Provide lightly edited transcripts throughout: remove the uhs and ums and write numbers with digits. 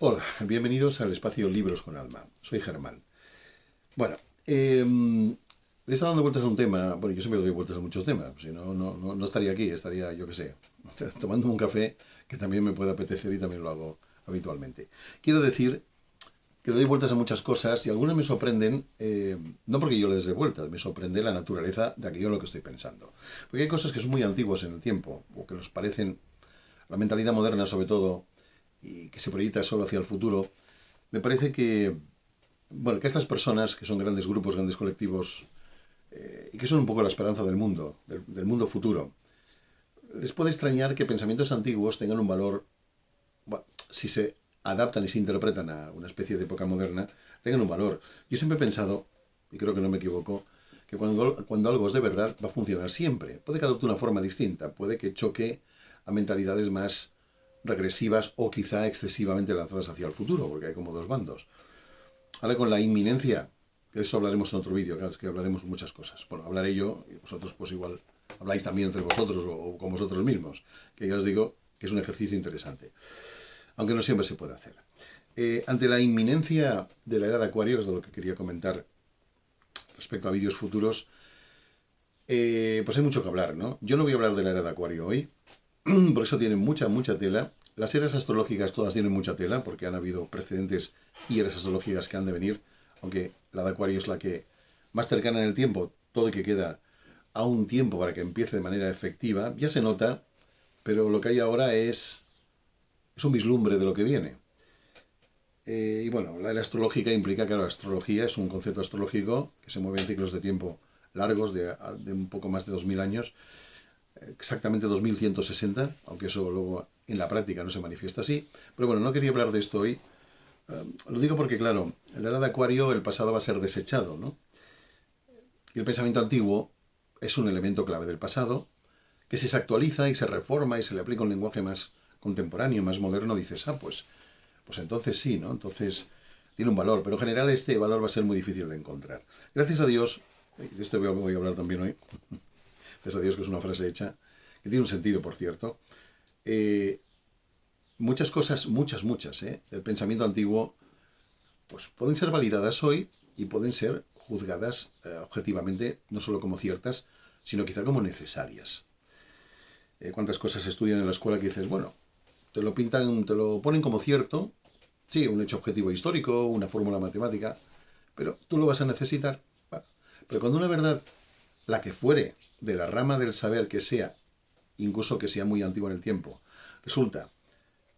Hola, bienvenidos al espacio Libros con Alma. Soy Germán. Bueno, le está dando vueltas a un tema. Bueno, yo siempre le doy vueltas a muchos temas. Si no, no estaría aquí, estaría, yo qué sé, tomándome un café, que también me puede apetecer y también lo hago habitualmente. Quiero decir que le doy vueltas a muchas cosas y algunas me sorprenden, no porque yo les dé vueltas, me sorprende la naturaleza de aquello en lo que estoy pensando. Porque hay cosas que son muy antiguas en el tiempo, o que nos parecen, la mentalidad moderna sobre todo, y que se proyecta solo hacia el futuro. Me parece que, bueno, que estas personas, que son grandes grupos, grandes colectivos, y que son un poco la esperanza del mundo, del mundo futuro, les puede extrañar que pensamientos antiguos tengan un valor, bueno, si se adaptan y se interpretan a una especie de época moderna, tengan un valor. Yo siempre he pensado, y creo que no me equivoco, que cuando algo es de verdad va a funcionar siempre. Puede que adopte una forma distinta, puede que choque a mentalidades más regresivas o quizá excesivamente lanzadas hacia el futuro, porque hay como dos bandos. Ahora con la inminencia, de esto hablaremos en otro vídeo, claro, es que hablaremos muchas cosas. Bueno, hablaré yo y vosotros pues igual habláis también entre vosotros o con vosotros mismos, que ya os digo que es un ejercicio interesante, aunque no siempre se puede hacer. Ante la inminencia de la era de Acuario, que es de lo que quería comentar respecto a vídeos futuros, pues hay mucho que hablar, ¿no? Yo no voy a hablar de la era de Acuario hoy, por eso tiene mucha tela. Las eras astrológicas todas tienen mucha tela, porque han habido precedentes y eras astrológicas que han de venir, aunque la de Acuario es la que más cercana en el tiempo, todo y que queda a un tiempo para que empiece de manera efectiva, ya se nota, pero lo que hay ahora es un vislumbre de lo que viene. Y bueno, la era astrológica implica que la astrología es un concepto astrológico que se mueve en ciclos de tiempo largos, de un poco más de 2000 años, exactamente 2160, aunque eso luego en la práctica no se manifiesta así. Pero bueno, no quería hablar de esto hoy. Lo digo porque, claro, en la era de Acuario el pasado va a ser desechado, ¿no? Y el pensamiento antiguo es un elemento clave del pasado, que si se actualiza y se reforma y se le aplica un lenguaje más contemporáneo, más moderno, dices, pues entonces sí, ¿no? Entonces tiene un valor, pero en general este valor va a ser muy difícil de encontrar. Gracias a Dios, y de esto voy a hablar también hoy, gracias a Dios que es una frase hecha, que tiene un sentido, por cierto, eh, muchas cosas, muchas, del pensamiento antiguo, pues pueden ser validadas hoy y pueden ser juzgadas objetivamente, no solo como ciertas, sino quizá como necesarias. ¿Cuántas cosas se estudian en la escuela que dices, bueno, te lo pintan, te lo ponen como cierto, sí, un hecho objetivo histórico, una fórmula matemática, pero tú lo vas a necesitar. Bueno, pero cuando una verdad, la que fuere, de la rama del saber que sea, incluso que sea muy antigua en el tiempo, resulta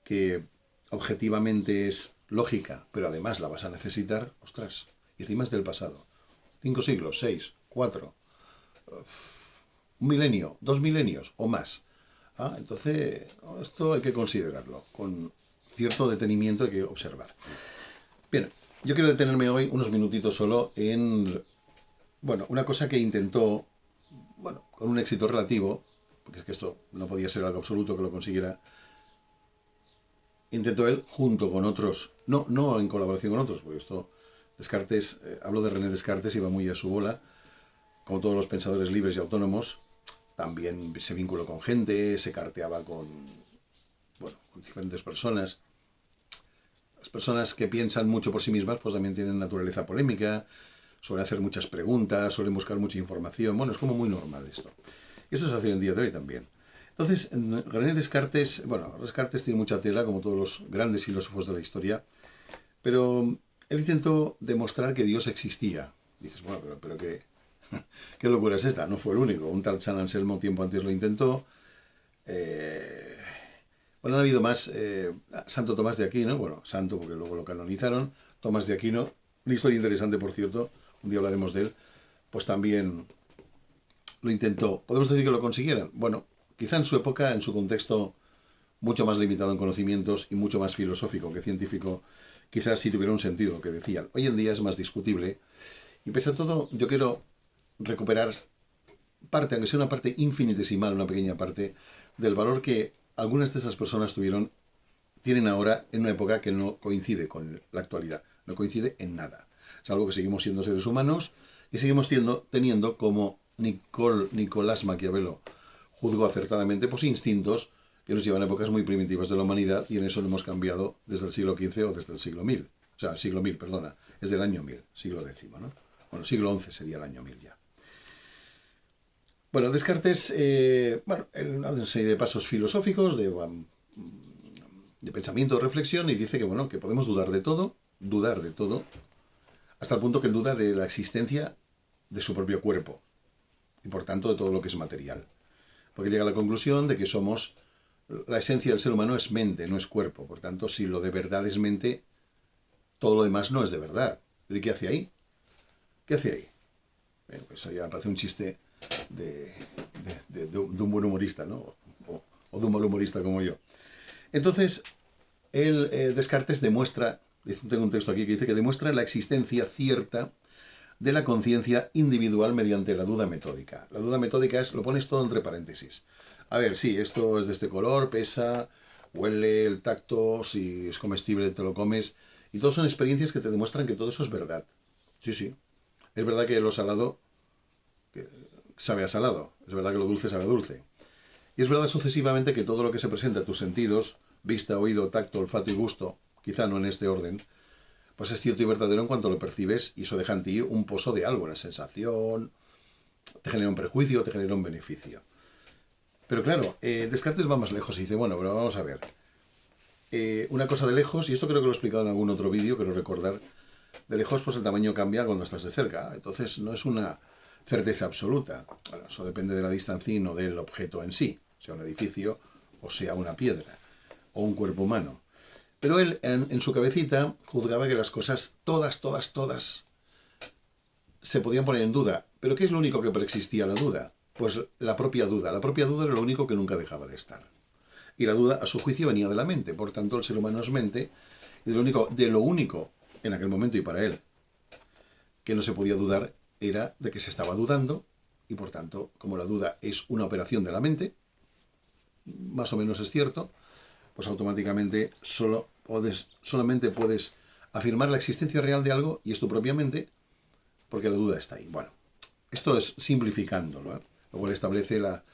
que objetivamente es lógica, pero además la vas a necesitar, ostras, y encima es del pasado. 5 siglos, 6, 4, un milenio, 2 milenios o más. Entonces, esto hay que considerarlo con cierto detenimiento, hay que observar. Bien, yo quiero detenerme hoy unos minutitos solo en, bueno, una cosa que intentó, bueno, con un éxito relativo, porque es que esto no podía ser algo absoluto que lo consiguiera. Intentó él junto con otros, no en colaboración con otros, porque esto, Descartes, hablo de René Descartes, iba muy a su bola, como todos los pensadores libres y autónomos, también se vinculó con gente, se carteaba bueno, con diferentes personas. Las personas que piensan mucho por sí mismas, pues también tienen naturaleza polémica, suelen hacer muchas preguntas, suelen buscar mucha información, bueno, es como muy normal esto. Y eso se hace en el día de hoy también. Entonces, René Descartes, bueno, Descartes tiene mucha tela, como todos los grandes filósofos de la historia, pero él intentó demostrar que Dios existía. Dices, bueno, pero ¿qué locura es esta? No fue el único. Un tal San Anselmo tiempo antes lo intentó. Eh, bueno, han habido más. Santo Tomás de Aquino, bueno, santo porque luego lo canonizaron. Tomás de Aquino, una historia interesante, por cierto, un día hablaremos de él, pues también lo intentó. ¿Podemos decir que lo consiguieran? Bueno, quizá en su época, en su contexto mucho más limitado en conocimientos y mucho más filosófico que científico, quizás sí tuviera un sentido lo que decían. Hoy en día es más discutible y pese a todo yo quiero recuperar parte, aunque sea una parte infinitesimal, una pequeña parte, del valor que algunas de esas personas tienen ahora en una época que no coincide con la actualidad, no coincide en nada. Es algo que seguimos siendo seres humanos y seguimos teniendo como Nicolás Maquiavelo juzgó acertadamente, pues instintos que nos llevan a épocas muy primitivas de la humanidad, y en eso lo hemos cambiado desde el siglo XV o desde el siglo 1000. O sea, el siglo 1000, perdona, es del año 1000, siglo X, ¿no? Bueno, siglo XI sería el año 1000 ya. Bueno, Descartes, una serie de pasos filosóficos, de pensamiento, de reflexión, y dice que, bueno, que podemos dudar de todo, hasta el punto que él duda de la existencia de su propio cuerpo, y por tanto de todo lo que es material. Porque llega a la conclusión de que la esencia del ser humano es mente, no es cuerpo. Por tanto, si lo de verdad es mente, todo lo demás no es de verdad. ¿Y qué hace ahí? ¿Qué hace ahí? Bueno, pues eso ya parece un chiste de un buen humorista, ¿no? O de un mal humorista como yo. Entonces, Descartes demuestra, tengo un texto aquí que dice que demuestra la existencia cierta de la conciencia individual mediante la duda metódica. La duda metódica lo pones todo entre paréntesis. A ver, sí, esto es de este color, pesa, huele, el tacto, si es comestible te lo comes. Y todas son experiencias que te demuestran que todo eso es verdad. Sí, sí. Es verdad que lo salado sabe a salado. Es verdad que lo dulce sabe a dulce. Y es verdad sucesivamente que todo lo que se presenta a tus sentidos, vista, oído, tacto, olfato y gusto, quizá no en este orden, pues es cierto y verdadero en cuanto lo percibes, y eso deja en ti un pozo de algo, una sensación, te genera un prejuicio, te genera un beneficio. Pero claro, Descartes va más lejos y dice, bueno, pero vamos a ver. Una cosa de lejos, y esto creo que lo he explicado en algún otro vídeo, quiero recordar, de lejos pues el tamaño cambia cuando estás de cerca, entonces no es una certeza absoluta. Bueno, eso depende de la distancia y no del objeto en sí, sea un edificio o sea una piedra o un cuerpo humano. Pero él, en su cabecita, juzgaba que las cosas, todas, se podían poner en duda. ¿Pero qué es lo único que preexistía la duda? Pues la propia duda. La propia duda era lo único que nunca dejaba de estar. Y la duda, a su juicio, venía de la mente. Por tanto, el ser humano es mente. Y de lo único, en aquel momento y para él, que no se podía dudar, era de que se estaba dudando. Y por tanto, como la duda es una operación de la mente, más o menos es cierto, pues automáticamente solamente puedes afirmar la existencia real de algo, y es tu propia mente, porque la duda está ahí. Bueno, esto es simplificando, ¿no? Lo cual establece la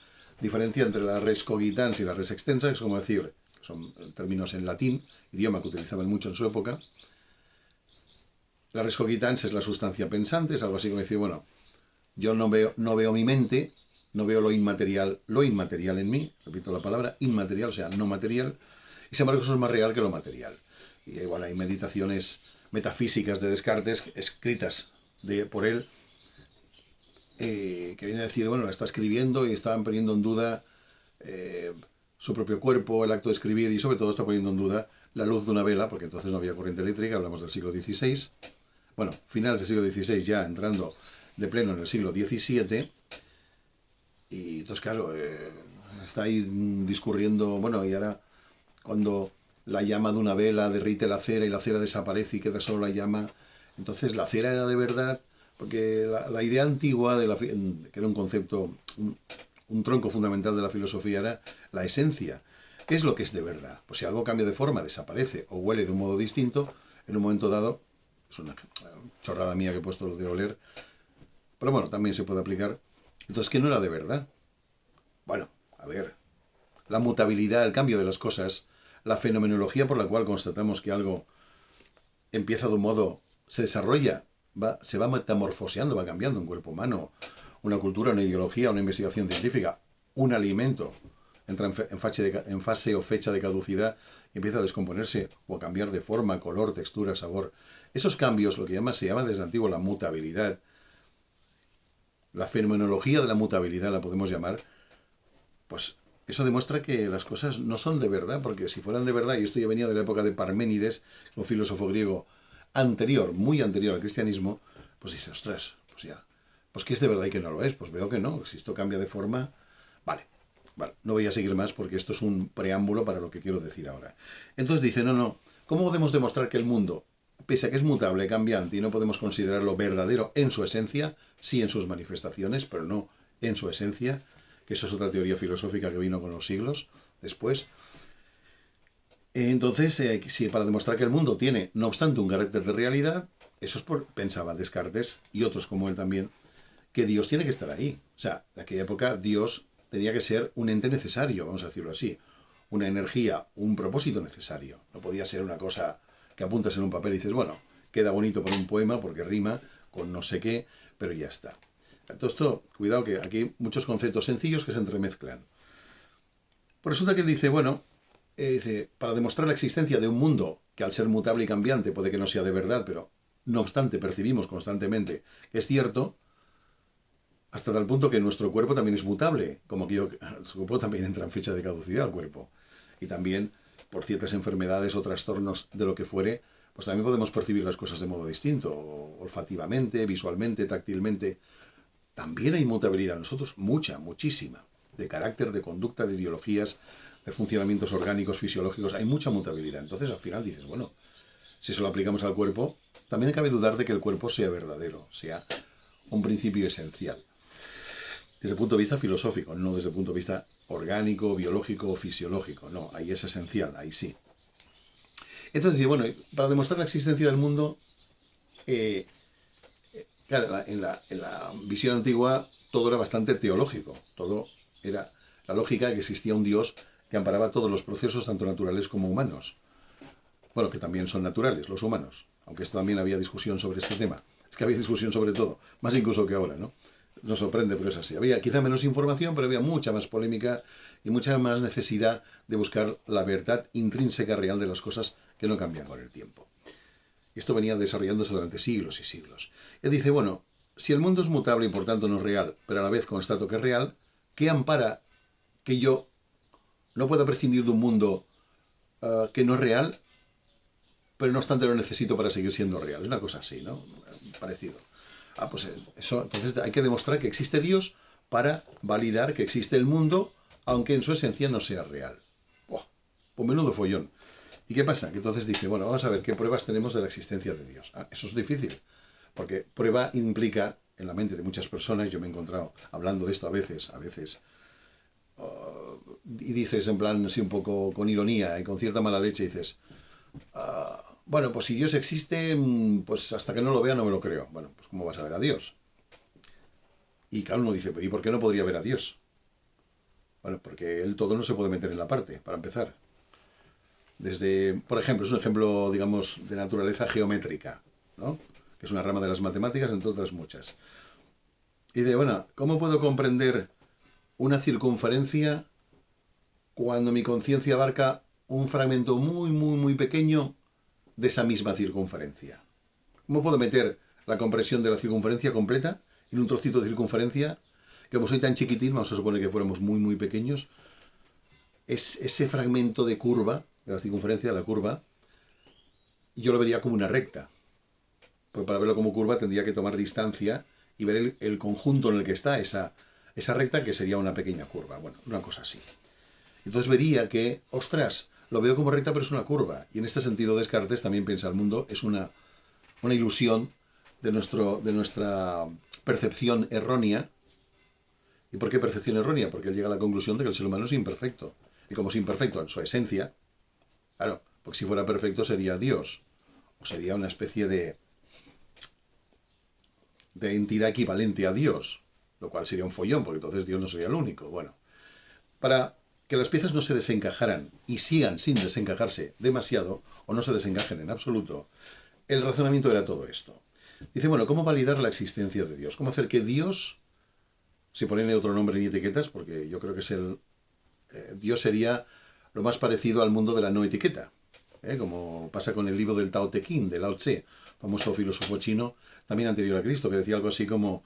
diferencia entre la res cogitans y la res extensa, que es como decir, son términos en latín, idioma que utilizaban mucho en su época. La res cogitans es la sustancia pensante, es algo así como decir, bueno, yo no veo mi mente, no veo lo inmaterial en mí, repito la palabra, inmaterial, o sea, no material, y sin embargo eso es más real que lo material. Y igual hay meditaciones metafísicas de Descartes escritas por él, que viene a decir, bueno, la está escribiendo y estaban poniendo en duda su propio cuerpo, el acto de escribir, y sobre todo está poniendo en duda la luz de una vela, porque entonces no había corriente eléctrica, hablamos del siglo XVI, bueno, finales del siglo XVI, ya entrando de pleno en el siglo XVII, y entonces claro, está ahí discurriendo, bueno, y ahora cuando la llama de una vela derrite la cera y la cera desaparece y queda solo la llama, entonces la cera era de verdad, porque la idea antigua, que era un concepto, un tronco fundamental de la filosofía, era la esencia. ¿Qué es lo que es de verdad? Pues si algo cambia de forma, desaparece o huele de un modo distinto, en un momento dado, es una chorrada mía que he puesto lo de oler, pero bueno, también se puede aplicar. Entonces, ¿qué no era de verdad? Bueno, a ver, la mutabilidad, el cambio de las cosas, la fenomenología por la cual constatamos que algo empieza de un modo, se desarrolla, se va metamorfoseando, va cambiando un cuerpo humano, una cultura, una ideología, una investigación científica, un alimento, entra en fase o fecha de caducidad y empieza a descomponerse o a cambiar de forma, color, textura, sabor. Esos cambios, lo que se llama desde antiguo la mutabilidad, la fenomenología de la mutabilidad la podemos llamar, pues eso demuestra que las cosas no son de verdad, porque si fueran de verdad, y esto ya venía de la época de Parménides, un filósofo griego anterior, muy anterior al cristianismo, pues dice, ostras, pues ya, pues que es de verdad y que no lo es, pues veo que no, si esto cambia de forma, vale, no voy a seguir más porque esto es un preámbulo para lo que quiero decir ahora. Entonces dice, no, ¿cómo podemos demostrar que el mundo, pese a que es mutable, cambiante, y no podemos considerarlo verdadero en su esencia, sí en sus manifestaciones, pero no en su esencia, que eso es otra teoría filosófica que vino con los siglos después? Entonces, si para demostrar que el mundo tiene, no obstante, un carácter de realidad, eso es pensaba Descartes, y otros como él también, que Dios tiene que estar ahí. O sea, en aquella época Dios tenía que ser un ente necesario, vamos a decirlo así. una energía, un propósito necesario. No podía ser una cosa que apuntas en un papel y dices, bueno, queda bonito por un poema porque rima con no sé qué, pero ya está. Todo esto, cuidado que aquí hay muchos conceptos sencillos que se entremezclan. Pues resulta que él dice, bueno, dice, para demostrar la existencia de un mundo que al ser mutable y cambiante puede que no sea de verdad, pero no obstante percibimos constantemente que es cierto, hasta tal punto que nuestro cuerpo también es mutable, como que su cuerpo también entra en fecha de caducidad al cuerpo. Y también, por ciertas enfermedades o trastornos de lo que fuere, pues también podemos percibir las cosas de modo distinto, olfativamente, visualmente, táctilmente. También hay mutabilidad en nosotros, mucha, muchísima, de carácter, de conducta, de ideologías, de funcionamientos orgánicos, fisiológicos, hay mucha mutabilidad. Entonces al final dices, bueno, si eso lo aplicamos al cuerpo, también cabe dudar de que el cuerpo sea verdadero, sea un principio esencial. Desde el punto de vista filosófico, no desde el punto de vista orgánico, biológico o fisiológico. No, ahí es esencial, ahí sí. Entonces, bueno, para demostrar la existencia del mundo, claro, en la visión antigua todo era bastante teológico, todo era la lógica de que existía un Dios que amparaba todos los procesos, tanto naturales como humanos. Bueno, que también son naturales, los humanos, aunque esto también había discusión sobre este tema. Es que había discusión sobre todo, más incluso que ahora, ¿no? Nos sorprende, pero es así. Había quizá menos información, pero había mucha más polémica y mucha más necesidad de buscar la verdad intrínseca real de las cosas que no cambian con el tiempo. Esto venía desarrollándose durante siglos y siglos. Él dice, bueno, si el mundo es mutable y por tanto no es real, pero a la vez constato que es real, ¿qué ampara que yo no pueda prescindir de un mundo que no es real, pero no obstante lo necesito para seguir siendo real? Es una cosa así, ¿no? Parecido. Pues eso, entonces hay que demostrar que existe Dios para validar que existe el mundo, aunque en su esencia no sea real. ¡Buah! Pues menudo follón. ¿Y qué pasa? Que entonces dice, bueno, vamos a ver qué pruebas tenemos de la existencia de Dios. Eso es difícil, porque prueba implica, en la mente de muchas personas, yo me he encontrado hablando de esto a veces, y dices en plan así un poco con ironía y con cierta mala leche, dices, bueno, pues si Dios existe, pues hasta que no lo vea no me lo creo. Bueno, pues ¿cómo vas a ver a Dios? Y cada uno dice, ¿y por qué no podría ver a Dios? Bueno, porque él todo no se puede meter en la parte, para empezar. Desde, por ejemplo, es un ejemplo, digamos, de naturaleza geométrica, ¿no? Que es una rama de las matemáticas, entre otras muchas. Y de, bueno, ¿cómo puedo comprender una circunferencia cuando mi conciencia abarca un fragmento muy, muy, muy pequeño de esa misma circunferencia? ¿Cómo puedo meter la comprensión de la circunferencia completa en un trocito de circunferencia? Que como soy tan chiquitín, vamos a suponer que fuéramos muy, muy pequeños, es ese fragmento de curva, de la circunferencia de la curva, yo lo vería como una recta. Porque para verlo como curva tendría que tomar distancia y ver el conjunto en el que está esa recta, que sería una pequeña curva. Bueno, una cosa así. Entonces vería que, ostras, lo veo como recta pero es una curva. Y en este sentido Descartes también piensa el mundo es una ilusión de nuestra percepción errónea. ¿Y por qué percepción errónea? Porque él llega a la conclusión de que el ser humano es imperfecto. Y como es imperfecto en su esencia, claro, porque si fuera perfecto sería Dios. O sería una especie de entidad equivalente a Dios. Lo cual sería un follón, porque entonces Dios no sería el único. Bueno, para que las piezas no se desencajaran y sigan sin desencajarse demasiado, o no se desencajen en absoluto, el razonamiento era todo esto. Dice, bueno, ¿cómo validar la existencia de Dios? ¿Cómo hacer que Dios, si ponen otro nombre ni etiquetas, porque yo creo que Dios sería lo más parecido al mundo de la no etiqueta, como pasa con el libro del Tao Te Ching, de Lao Tse, famoso filósofo chino, también anterior a Cristo, que decía algo así como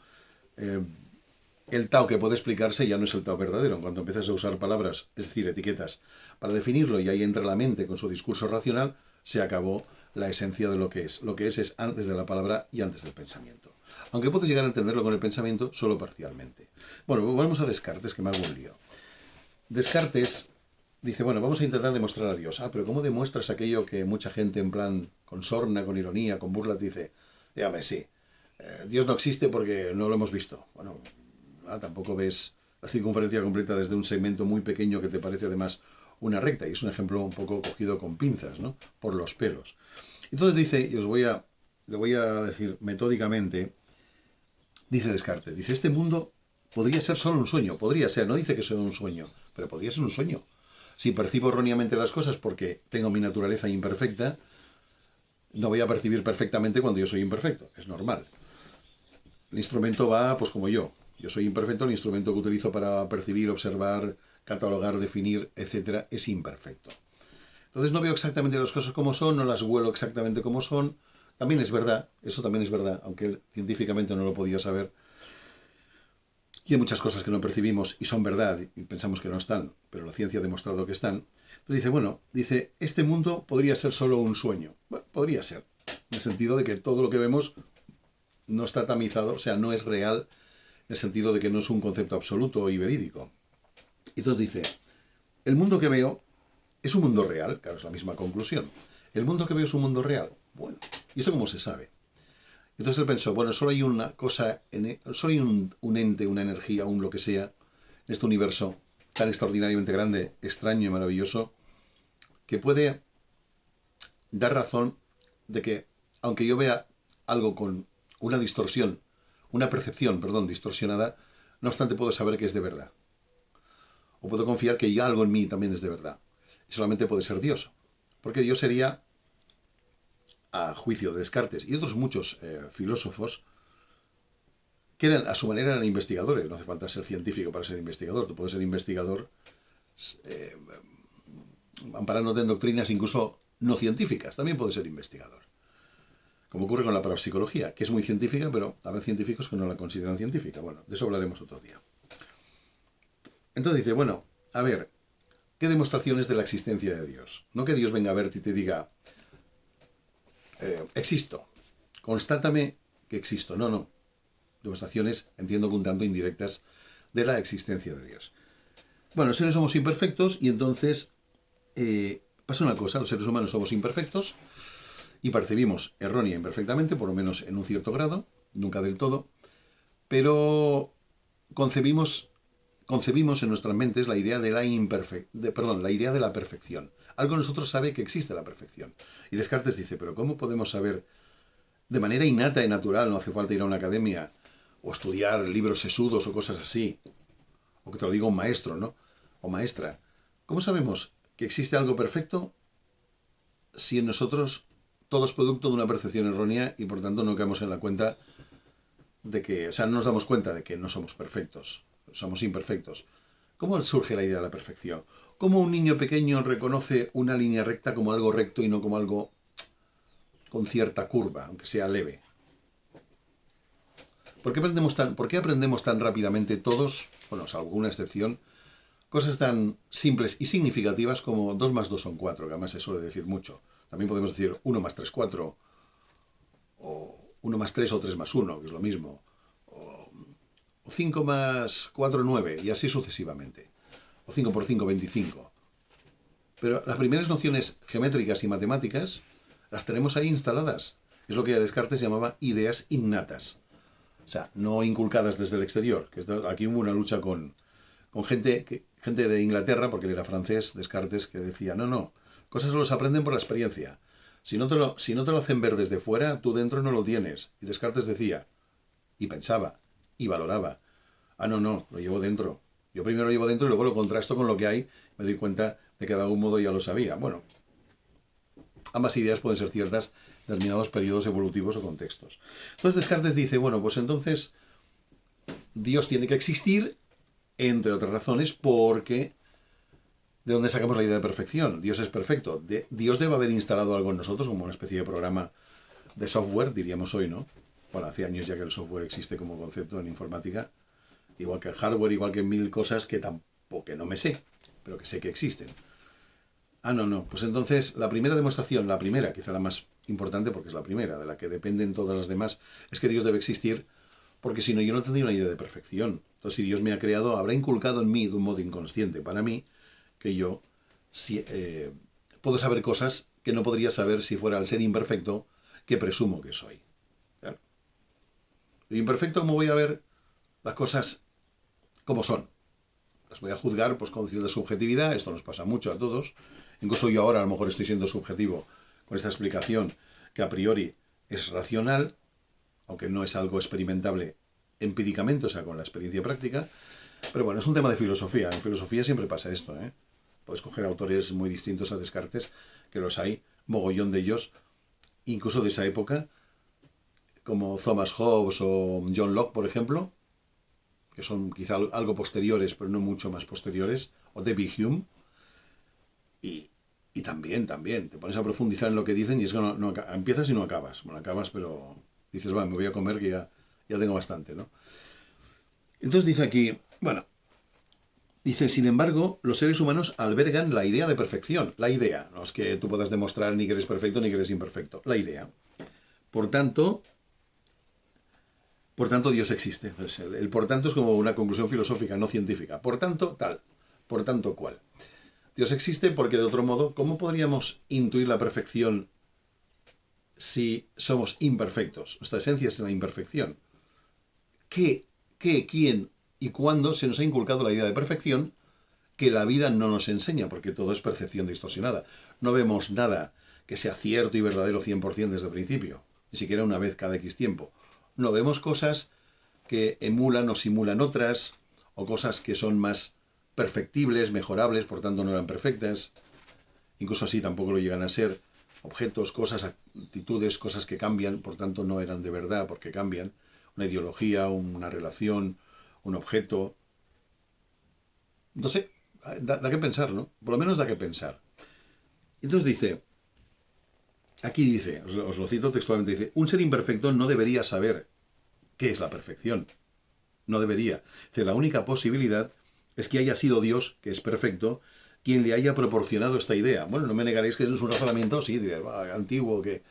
el Tao que puede explicarse ya no es el Tao verdadero. En cuanto empiezas a usar palabras, es decir, etiquetas, para definirlo, y ahí entra la mente con su discurso racional, se acabó la esencia de lo que es. Lo que es antes de la palabra y antes del pensamiento. Aunque puedes llegar a entenderlo con el pensamiento solo parcialmente. Bueno, volvemos a Descartes, que me hago un lío. Descartes dice, bueno, vamos a intentar demostrar a Dios. Pero ¿cómo demuestras aquello que mucha gente en plan, con sorna, con ironía, con burla, te dice? Dígame, sí, Dios no existe porque no lo hemos visto. Bueno, tampoco ves la circunferencia completa desde un segmento muy pequeño que te parece además una recta. Y es un ejemplo un poco cogido con pinzas, ¿no? Por los pelos. Entonces dice, y le voy a decir metódicamente, dice Descartes, este mundo podría ser solo un sueño, podría ser, no dice que sea un sueño, pero podría ser un sueño. Si percibo erróneamente las cosas porque tengo mi naturaleza imperfecta, no voy a percibir perfectamente cuando yo soy imperfecto. Es normal. El instrumento va, pues como yo. Yo soy imperfecto, el instrumento que utilizo para percibir, observar, catalogar, definir, etcétera, es imperfecto. Entonces no veo exactamente las cosas como son, no las huelo exactamente como son. También es verdad, eso también es verdad, aunque científicamente no lo podía saber. Y hay muchas cosas que no percibimos y son verdad y pensamos que no están, pero la ciencia ha demostrado que están. Entonces dice, bueno, dice, este mundo podría ser solo un sueño. Bueno, podría ser, en el sentido de que todo lo que vemos no está tamizado, o sea, no es real, en el sentido de que no es un concepto absoluto y verídico. Y entonces dice, el mundo que veo es un mundo real, claro, es la misma conclusión. El mundo que veo es un mundo real. Bueno, ¿y esto cómo se sabe? Entonces él pensó, bueno, solo hay una cosa, solo hay un ente, una energía, un lo que sea, en este universo tan extraordinariamente grande, extraño y maravilloso, que puede dar razón de que, aunque yo vea algo con una distorsión, una percepción, perdón, distorsionada, no obstante puedo saber que es de verdad. O puedo confiar que ya algo en mí también es de verdad. Y solamente puede ser Dios. Porque Dios sería, a juicio de Descartes y otros muchos filósofos, que eran, a su manera eran investigadores. No hace falta ser científico para ser investigador. Tú puedes ser investigador eh, amparándote en doctrinas incluso no científicas. También puedes ser investigador. Como ocurre con la parapsicología, que es muy científica, pero habrá científicos que no la consideran científica. Bueno, de eso hablaremos otro día. Entonces dice, bueno, a ver, ¿qué demostraciones de la existencia de Dios? No que Dios venga a verte y te diga, existo, constátame que existo. No, no. Demostraciones, entiendo que un tanto indirectas, de la existencia de Dios. Bueno, los seres somos imperfectos y entonces pasa una cosa, los seres humanos somos imperfectos y percibimos errónea e imperfectamente, por lo menos en un cierto grado, nunca del todo, pero concebimos en nuestras mentes la idea de la la idea de la perfección. Algo en nosotros sabe que existe la perfección. Y Descartes dice, pero ¿cómo podemos saber de manera innata y natural, no hace falta ir a una academia o estudiar libros sesudos o cosas así, o que te lo diga un maestro, ¿no? O maestra. ¿Cómo sabemos que existe algo perfecto si en nosotros todo es producto de una percepción errónea y por tanto no caemos en la cuenta de que, o sea, no nos damos cuenta de que no somos perfectos, somos imperfectos? ¿Cómo surge la idea de la perfección? ¿Cómo un niño pequeño reconoce una línea recta como algo recto y no como algo con cierta curva, aunque sea leve? ¿Por qué aprendemos tan rápidamente todos, bueno, salvo alguna excepción, cosas tan simples y significativas como 2 más 2 son 4, que además se suele decir mucho? También podemos decir 1 más 3, 4, o 1 más 3 o 3 más 1, que es lo mismo, o 5 más 4, 9, y así sucesivamente, o 5 por 5, 25. Pero las primeras nociones geométricas y matemáticas las tenemos ahí instaladas. Es lo que Descartes llamaba ideas innatas. O sea, no inculcadas desde el exterior. Aquí hubo una lucha con gente de Inglaterra, porque él era francés, Descartes, que decía, no, no, cosas los aprenden por la experiencia. Si no te lo hacen ver desde fuera, tú dentro no lo tienes. Y Descartes decía, y pensaba, y valoraba, no, no, lo llevo dentro. Yo primero lo llevo dentro y luego lo contrasto con lo que hay, me doy cuenta de que de algún modo ya lo sabía. Bueno, ambas ideas pueden ser ciertas en determinados periodos evolutivos o contextos. Entonces Descartes dice, bueno, pues entonces Dios tiene que existir, entre otras razones, porque ¿de dónde sacamos la idea de perfección? Dios es perfecto. Dios debe haber instalado algo en nosotros, como una especie de programa de software, diríamos hoy, ¿no? Bueno, hace años ya que el software existe como concepto en informática, igual que el hardware, igual que mil cosas que tampoco, que no me sé, pero que sé que existen. No, no. Pues entonces, la primera demostración, la primera, quizá la más importante porque es la primera, de la que dependen todas las demás, es que Dios debe existir, porque si no, yo no tendría una idea de perfección. Entonces, si Dios me ha creado, habrá inculcado en mí, de un modo inconsciente para mí, que yo puedo saber cosas que no podría saber si fuera al ser imperfecto que presumo que soy. ¿Claro? El imperfecto, ¿cómo voy a ver las cosas como son? Las voy a juzgar pues con cierta subjetividad, esto nos pasa mucho a todos. Incluso yo ahora a lo mejor estoy siendo subjetivo con esta explicación que a priori es racional, aunque no es algo experimentable empíricamente, o sea, con la experiencia práctica. Pero bueno, es un tema de filosofía. En filosofía siempre pasa esto, ¿eh? Puedes coger autores muy distintos a Descartes, que los hay, mogollón de ellos, incluso de esa época, como Thomas Hobbes o John Locke, por ejemplo, que son quizá algo posteriores, pero no mucho más posteriores, o David Hume, y también, te pones a profundizar en lo que dicen y es que empiezas y no acabas. Bueno, acabas, pero dices, va, me voy a comer que ya tengo bastante, ¿no? Entonces dice aquí, bueno, dice, sin embargo, los seres humanos albergan la idea de perfección. La idea, no es que tú puedas demostrar ni que eres perfecto ni que eres imperfecto, la idea. Por tanto, Dios existe. El por tanto es como una conclusión filosófica, no científica. Por tanto, tal. Por tanto, cual. Dios existe porque de otro modo, ¿cómo podríamos intuir la perfección si somos imperfectos? Nuestra esencia es la imperfección. ¿Qué, quién y cuándo se nos ha inculcado la idea de perfección que la vida no nos enseña? Porque todo es percepción distorsionada. No vemos nada que sea cierto y verdadero 100% desde el principio, ni siquiera una vez cada X tiempo. No vemos cosas que emulan o simulan otras, o cosas que son más perfectibles, mejorables, por tanto no eran perfectas. Incluso así tampoco lo llegan a ser. Objetos, cosas, actitudes, cosas que cambian, por tanto no eran de verdad porque cambian. Una ideología, una relación, un objeto. No sé, da que pensar, ¿no? Por lo menos da que pensar. Entonces dice, aquí dice, os lo cito textualmente, dice, un ser imperfecto no debería saber qué es la perfección. No debería. Dice, la única posibilidad es que haya sido Dios, que es perfecto, quien le haya proporcionado esta idea. Bueno, no me negaréis que es un razonamiento, sí, diréis, antiguo, que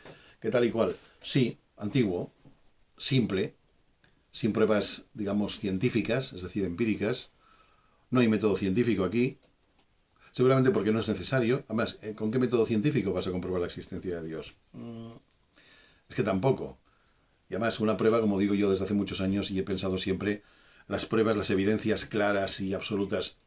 tal y cual. Sí, antiguo, simple, sin pruebas, digamos, científicas, es decir, empíricas. No hay método científico aquí, seguramente porque no es necesario. Además, ¿con qué método científico vas a comprobar la existencia de Dios? Es que tampoco. Y además, una prueba, como digo yo desde hace muchos años, y he pensado siempre, las pruebas, las evidencias claras y absolutas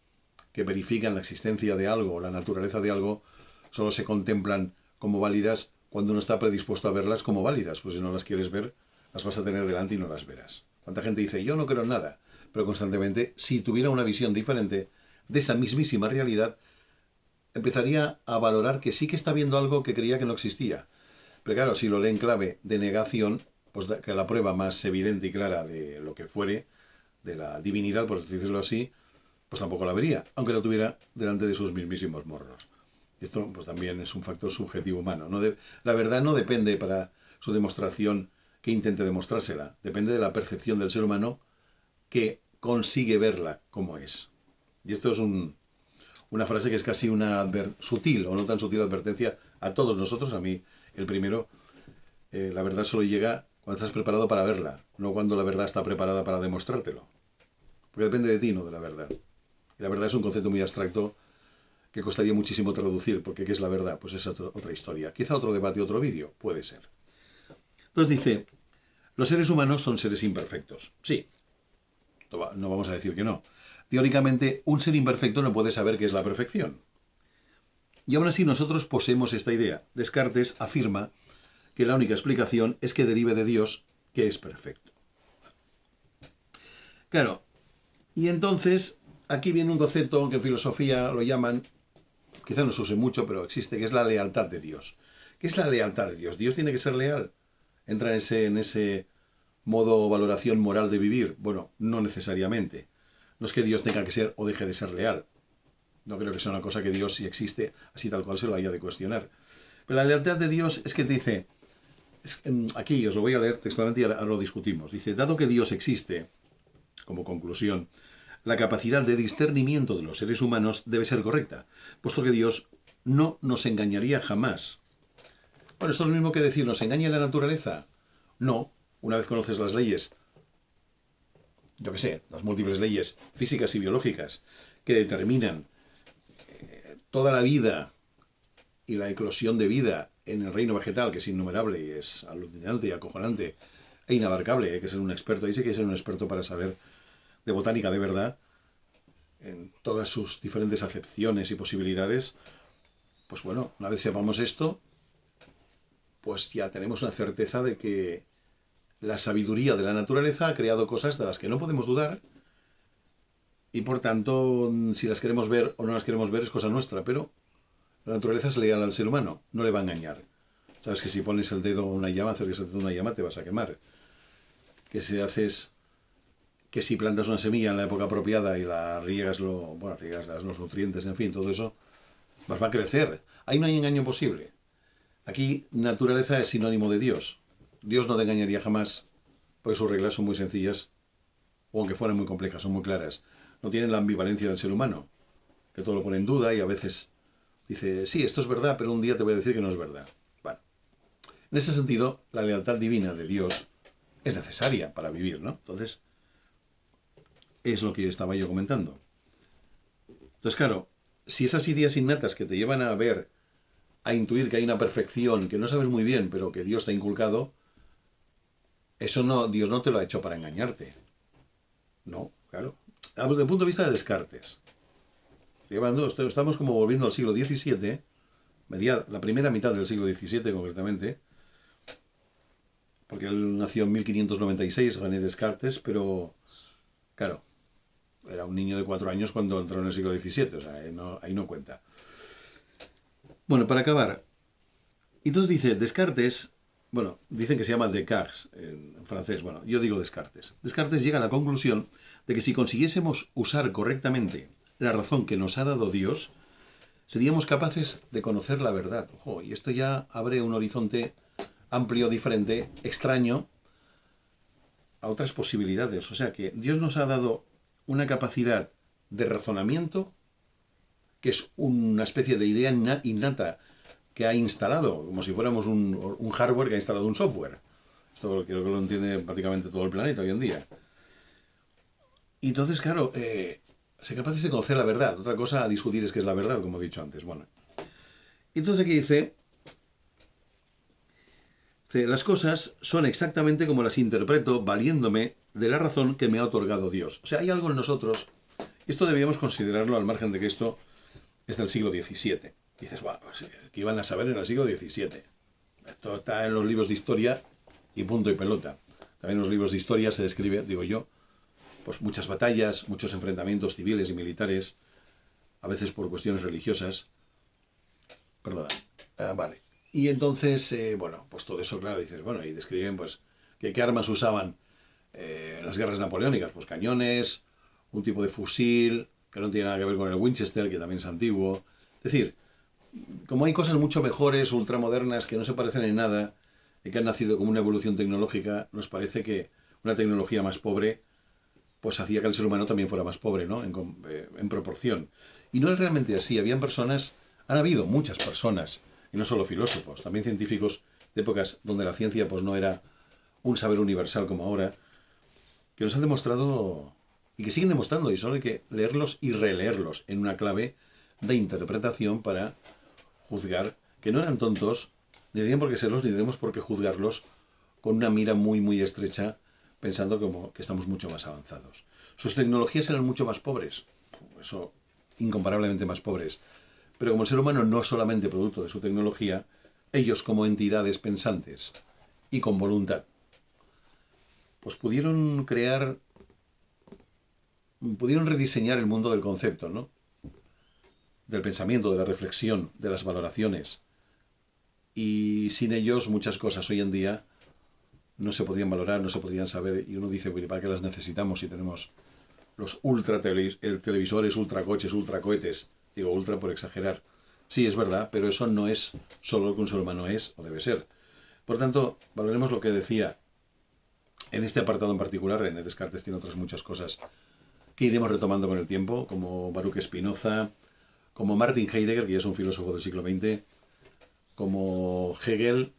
que verifican la existencia de algo o la naturaleza de algo, solo se contemplan como válidas cuando uno está predispuesto a verlas como válidas. Pues si no las quieres ver, las vas a tener delante y no las verás. ¿Cuánta gente dice, yo no creo en nada? Pero constantemente, si tuviera una visión diferente de esa mismísima realidad, empezaría a valorar que sí que está viendo algo que creía que no existía. Pero claro, si lo lee en clave de negación, pues que la prueba más evidente y clara de lo que fuere, de la divinidad, por decirlo así, pues tampoco la vería, aunque la tuviera delante de sus mismísimos morros. Esto pues también es un factor subjetivo humano. La verdad no depende para su demostración que intente demostrársela, depende de la percepción del ser humano que consigue verla como es. Y esto es una frase que es casi una sutil o no tan sutil advertencia a todos nosotros, a mí el primero. La verdad solo llega cuando estás preparado para verla, no cuando la verdad está preparada para demostrártelo. Porque depende de ti, no de la verdad. Y la verdad es un concepto muy abstracto que costaría muchísimo traducir, porque ¿qué es la verdad? Pues es otra historia. Quizá otro debate, otro vídeo, puede ser. Entonces dice, los seres humanos son seres imperfectos. Sí, no vamos a decir que no. Teóricamente, un ser imperfecto no puede saber qué es la perfección. Y aún así nosotros poseemos esta idea. Descartes afirma que la única explicación es que derive de Dios, que es perfecto. Claro, y entonces aquí viene un concepto que en filosofía lo llaman, quizá no se use mucho, pero existe, que es la lealtad de Dios. ¿Qué es la lealtad de Dios? ¿Dios tiene que ser leal? ¿Entra en ese modo valoración moral de vivir? Bueno, no necesariamente. No es que Dios tenga que ser o deje de ser leal. No creo que sea una cosa que Dios, si existe, así tal cual se lo haya de cuestionar. Pero la lealtad de Dios es que te dice, aquí os lo voy a leer textualmente y ahora lo discutimos. Dice, dado que Dios existe, como conclusión, la capacidad de discernimiento de los seres humanos debe ser correcta, puesto que Dios no nos engañaría jamás. Bueno, esto es lo mismo que decir, ¿nos engaña la naturaleza? No, una vez conoces las leyes, yo qué sé, las múltiples leyes físicas y biológicas que determinan toda la vida y la eclosión de vida en el reino vegetal, que es innumerable y es alucinante y acojonante e inabarcable, hay que ser un experto, ahí sí que hay que ser un experto para saber de botánica de verdad, en todas sus diferentes acepciones y posibilidades. Pues bueno, una vez sepamos esto, pues ya tenemos una certeza de que la sabiduría de la naturaleza ha creado cosas de las que no podemos dudar Y por tanto, si las queremos ver o no las queremos ver es cosa nuestra, pero la naturaleza es leal al ser humano, no le va a engañar. Sabes que si pones el dedo a una llama, acercas el dedo a una llama, te vas a quemar. Que si haces, que si plantas una semilla en la época apropiada y la riegas, riegas das los nutrientes, en fin, todo eso, pues va a crecer. Ahí no hay engaño posible. Aquí, naturaleza es sinónimo de Dios. Dios no te engañaría jamás, porque sus reglas son muy sencillas, o aunque fueran muy complejas, son muy claras. No tienen la ambivalencia del ser humano, que todo lo pone en duda y a veces dice, sí, esto es verdad, pero un día te voy a decir que no es verdad. Bueno, en ese sentido, la lealtad divina de Dios es necesaria para vivir, ¿no? Entonces, es lo que estaba yo comentando. Entonces, claro, si esas ideas innatas que te llevan a ver, a intuir que hay una perfección que no sabes muy bien, pero que Dios te ha inculcado, eso no, Dios no te lo ha hecho para engañarte. No, claro. Desde el punto de vista de Descartes. Estamos como volviendo al siglo XVII, la primera mitad del siglo XVII concretamente, porque él nació en 1596, René Descartes, pero claro, era un niño de 4 años cuando entró en el siglo XVII, o sea, ahí no cuenta. Bueno, para acabar, entonces dice Descartes, bueno, dicen que se llama Descartes en francés, bueno, yo digo Descartes. Descartes llega a la conclusión de que si consiguiésemos usar correctamente la razón que nos ha dado Dios, seríamos capaces de conocer la verdad. Ojo, y esto ya abre un horizonte amplio, diferente, extraño a otras posibilidades. O sea que Dios nos ha dado una capacidad de razonamiento que es una especie de idea innata que ha instalado, como si fuéramos un hardware que ha instalado un software. Esto creo que lo entiende prácticamente todo el planeta hoy en día. Y entonces, claro, ser capaces de conocer la verdad. Otra cosa a discutir es qué es la verdad, como he dicho antes. Bueno, entonces aquí dice, las cosas son exactamente como las interpreto, valiéndome de la razón que me ha otorgado Dios. O sea, hay algo en nosotros, esto debíamos considerarlo al margen de que esto es del siglo XVII. Dices, bueno, pues, ¿qué iban a saber en el siglo XVII? Esto está en los libros de historia y punto y pelota. También en los libros de historia se describe, digo yo, pues muchas batallas, muchos enfrentamientos civiles y militares, a veces por cuestiones religiosas. Perdona. Vale. Y entonces, bueno, pues todo eso, claro, dices, bueno, y describen, pues, qué armas usaban en las guerras napoleónicas. Pues cañones, un tipo de fusil, que no tiene nada que ver con el Winchester, que también es antiguo. Es decir, como hay cosas mucho mejores, ultramodernas, que no se parecen en nada, y que han nacido como una evolución tecnológica, nos parece que una tecnología más pobre pues hacía que el ser humano también fuera más pobre, ¿no? En proporción. Y no es realmente así. Habían personas, han habido muchas personas, y no solo filósofos, también científicos de épocas donde la ciencia pues no era un saber universal como ahora, que nos han demostrado y que siguen demostrando, y solo hay que leerlos y releerlos en una clave de interpretación para juzgar, que no eran tontos, ni tenían por qué serlos, ni tenemos por qué juzgarlos con una mira muy, muy estrecha, pensando como que estamos mucho más avanzados. Sus tecnologías eran mucho más pobres, eso, incomparablemente más pobres. Pero como el ser humano no es solamente producto de su tecnología, ellos como entidades pensantes y con voluntad, pues pudieron rediseñar el mundo del concepto, ¿no? Del pensamiento, de la reflexión, de las valoraciones. Y sin ellos muchas cosas hoy en día no se podían valorar, no se podían saber, y uno dice, ¿para qué las necesitamos si tenemos los televisores, ultracoches, ultracohetes? Digo ultra por exagerar. Sí, es verdad, pero eso no es solo lo que un ser humano es o debe ser. Por tanto, valoremos lo que decía en este apartado en particular. René Descartes tiene otras muchas cosas que iremos retomando con el tiempo, como Baruch Spinoza, como Martin Heidegger, que ya es un filósofo del siglo XX, como Hegel,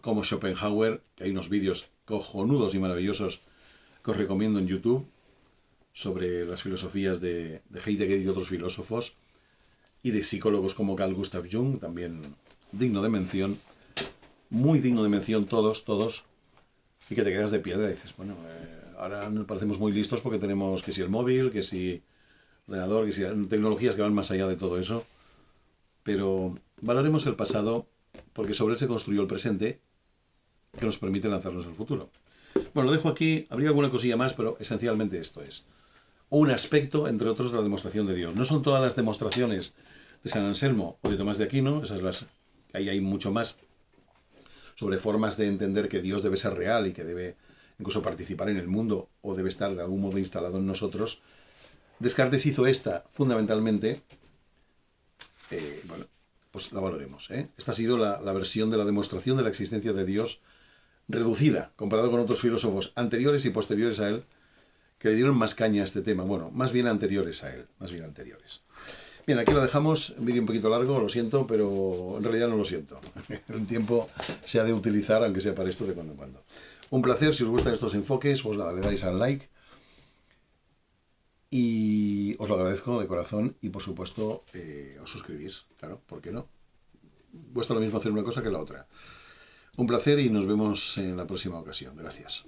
como Schopenhauer, que hay unos vídeos cojonudos y maravillosos que os recomiendo en YouTube sobre las filosofías de Heidegger y otros filósofos, y de psicólogos como Carl Gustav Jung, también digno de mención, muy digno de mención todos, y que te quedas de piedra y dices, bueno, ahora nos parecemos muy listos porque tenemos que si el móvil, que si el ordenador, que si tecnologías que van más allá de todo eso, pero valoremos el pasado porque sobre él se construyó el presente que nos permite lanzarnos al futuro. Bueno, lo dejo aquí, habría alguna cosilla más, pero esencialmente esto es. o un aspecto, entre otros, de la demostración de Dios. No son todas las demostraciones de San Anselmo o de Tomás de Aquino, ahí hay mucho más sobre formas de entender que Dios debe ser real y que debe incluso participar en el mundo o debe estar de algún modo instalado en nosotros. Descartes hizo esta fundamentalmente, bueno, pues la valoremos. Esta ha sido la versión de la demostración de la existencia de Dios reducida, comparado con otros filósofos anteriores y posteriores a él, que le dieron más caña a este tema. Bueno, más bien anteriores a él, más bien anteriores. Bien, aquí lo dejamos, un vídeo un poquito largo, lo siento, pero en realidad no lo siento. El tiempo se ha de utilizar, aunque sea para esto de cuando en cuando. Un placer, si os gustan estos enfoques, pues nada, le dais al like. Y os lo agradezco de corazón y por supuesto os suscribís, claro, ¿por qué no? Cuesta lo mismo hacer una cosa que la otra. Un placer y nos vemos en la próxima ocasión. Gracias.